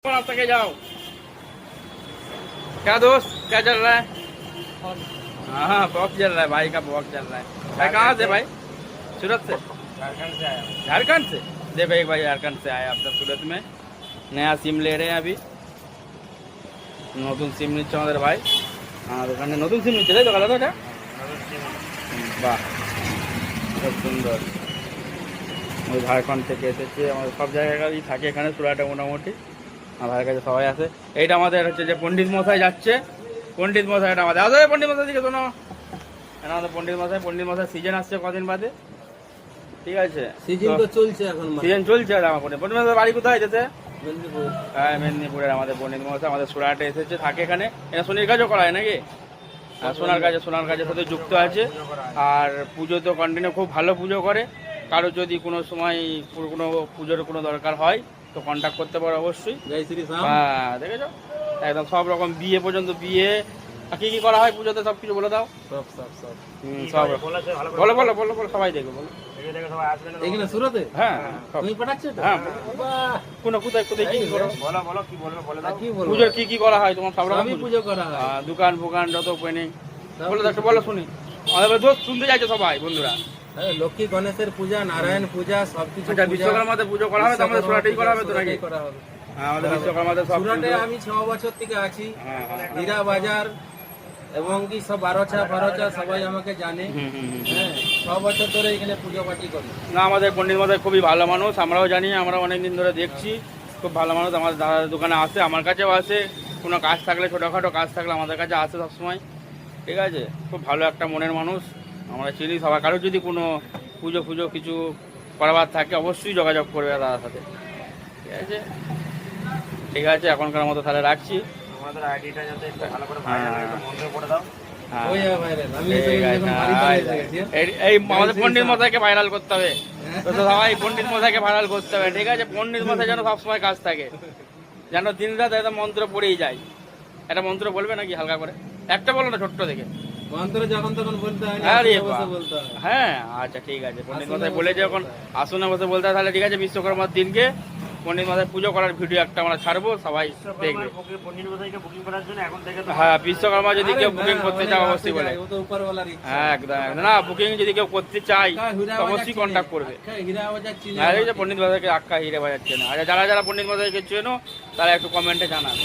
रास्ता के जाओ। क्या दोस्त क्या चल रहा है? हाँ वॉक चल रहा है, भाई का वॉक चल रहा है। भाई कहाँ से? भाई सूरत से, झारखंड से आया हूँ। झारखंड से। देखो एक भाई झारखंड से आया, अब तक सूरत में नया सिम ले रहे हैं अभी। নতুন সিম নিচ্ছে আমাদের ভাই, আর ওখানে নতুন সিম নিচ্ছে তাই তো? কালার ওটা বাহ খুব সুন্দর। ওই ঝাড়খণ্ড থেকে এসেছে, আমাদের সব জায়গায় থাকে এখানে সুরাটে মোটামুটি। আমার ভাইয়ের কাছে সবাই আছে। এইটা আমাদের হচ্ছে যে পণ্ডিত মশাই যাচ্ছে, পণ্ডিত মশাই এটা আমাদের আসলে পণ্ডিত মশাই দিকে শোনো, এটা আমাদের পণ্ডিত মশাই সিজন আসছে কদিন বাদে, ঠিক আছে? সিজন তো চলছে এখন, সিজন চলছে। আর আমার পণ্ডিত মশাই বাড়ি কোথায় যেতে? মেদিনীপুর। হ্যাঁ মেদিনীপুরের আমাদের পণ্ডিত মশাই আমাদের সুরাটে এসেছে, থাকে এখানে। এটা সোনির কাজও করা হয় নাকি? সোনার কাজের সাথে যুক্ত আছে। আর পুজো তো কন্টিনিউ খুব ভালো পুজো করে। কারো যদি কোনো সময় কোনো পুজোর কোনো দরকার হয় তো কন্ট্যাক্ট করতে পারো অবশ্যই। হ্যাঁ দেখেছো, একদম সব রকম বিয়ে পর্যন্ত, বিয়ে কি কি করা হয় পুজোতে সব কিছু বলে দাও। সব সব সব সব বলো বলো বলো বলো, সবাই দেখো বলো। এখানে সুরতে? হ্যাঁ তুমি পাঠাচ্ছো তো? হ্যাঁ বাহ, কোন কোথায় কোথায় কি করো বলো বলো কি বলবে বলে দাও। কি বলবো? পুজোর কি কি করা হয় তোমার? সব রকম সবই পুজো করা হয়। দোকান ফোকান যত ওপেনিং বলো একটু বলো শুনি। আমাদের দোস্ত শুনতে চাইছে সবাই বন্ধুরা। হ্যাঁ, লক্ষ্মী গণেশের পূজা, নারায়ণ পূজা, সবকিছু। আচ্ছা বিশ্বকর্মাতে পুজো করা হবে তো আমাদের সুরাটেই করা হবে তো নাকি? করা হবে। হ্যাঁ আমাদের বিশ্বকর্মাতে সব সুরাটে আমি 6 বছর থেকে আছি। হ্যাঁ হ্যাঁ হীরা বাজার এবং কি সব বারোচা সবাই আমাকে জানে। হ্যাঁ, 6 বছর ধরে এখানে পুজো পাটি করি। না আমাদের পণ্ডিত মশাই খুবই ভালো মানুষ, আমরাও জানি, আমরা অনেকদিন ধরে দেখছি। খুব ভালো মানুষ, আমার দাদার দোকানে আসে, আমার কাছেও আসে। কোনো কাজ থাকলে, ছোটোখাটো কাজ থাকলে আমাদের কাছে আসে সবসময়, ঠিক আছে? খুব ভালো একটা মনের মানুষ, আমরা চিনি সবাই। কারোর যদি কোনো পুজো ফুজো কিছু করাবার থাকে অবশ্যই যোগাযোগ করবে দাদার সাথে, ঠিক আছে? ঠিক আছে এখনকার মতো তাহলে রাখছি। আমাদের আইডিটা যাতে একটু ভালো করে ভাইরাল হয়, একটু মন্ত্র পড়ে দাও। হ্যাঁ ওই ভাইরাল আমি ঠিক আছে, এখন বাড়িতে এসে গেছি। এই আমাদের পণ্ডিত মশাইকে ভাইরাল করতে হবে তো সবাই, পণ্ডিত মশাইকে ভাইরাল করতে হবে, ঠিক আছে? পণ্ডিত মশাই যেন সবসময় কাজ থাকে, যেন দিন রাত একটা মন্ত্র পড়েই যায়। একটা মন্ত্র বলবে নাকি হালকা করে? একটা বলো না ছোট্ট থেকে। মন্ত্র যখন তখন বলতে হয় না, আরে বসে বাহ। বলতে হয়। হ্যাঁ আচ্ছা ঠিক আছে, পণ্ডিত মশাই বলে যখন আসনে বসে বলতে হয় তাহলে ঠিক আছে। বিশ্বকর্মার দিনকে পণ্ডিত মশাই পুজো করার ভিডিও একটা আমরা ছাড়বো, সবাই দেখবে। পণ্ডিত মশাইকে বুকিং করার জন্য এখন থেকে তো হ্যাঁ বিশ্বকর্মা যদি কেউ আরে বুকিং না, করতে অনেক চাও আসে অবশ্যই বলে। যায়, ও তো উপরওয়ালার ইচ্ছা। হ্যাঁ একদম একদম। না বুকিং যদি কেউ করতে চাই তো অবশ্যই কন্ট্যাক্ট করবে। হীরা বাজার চিনে। হ্যাঁ এই যে পণ্ডিত মশাইকে আক্কা হিরে বাজাচ্ছে না। আচ্ছা যারা যারা পণ্ডিত মশাইকে চেনো তারা একটু কমেন্টে জানাবে।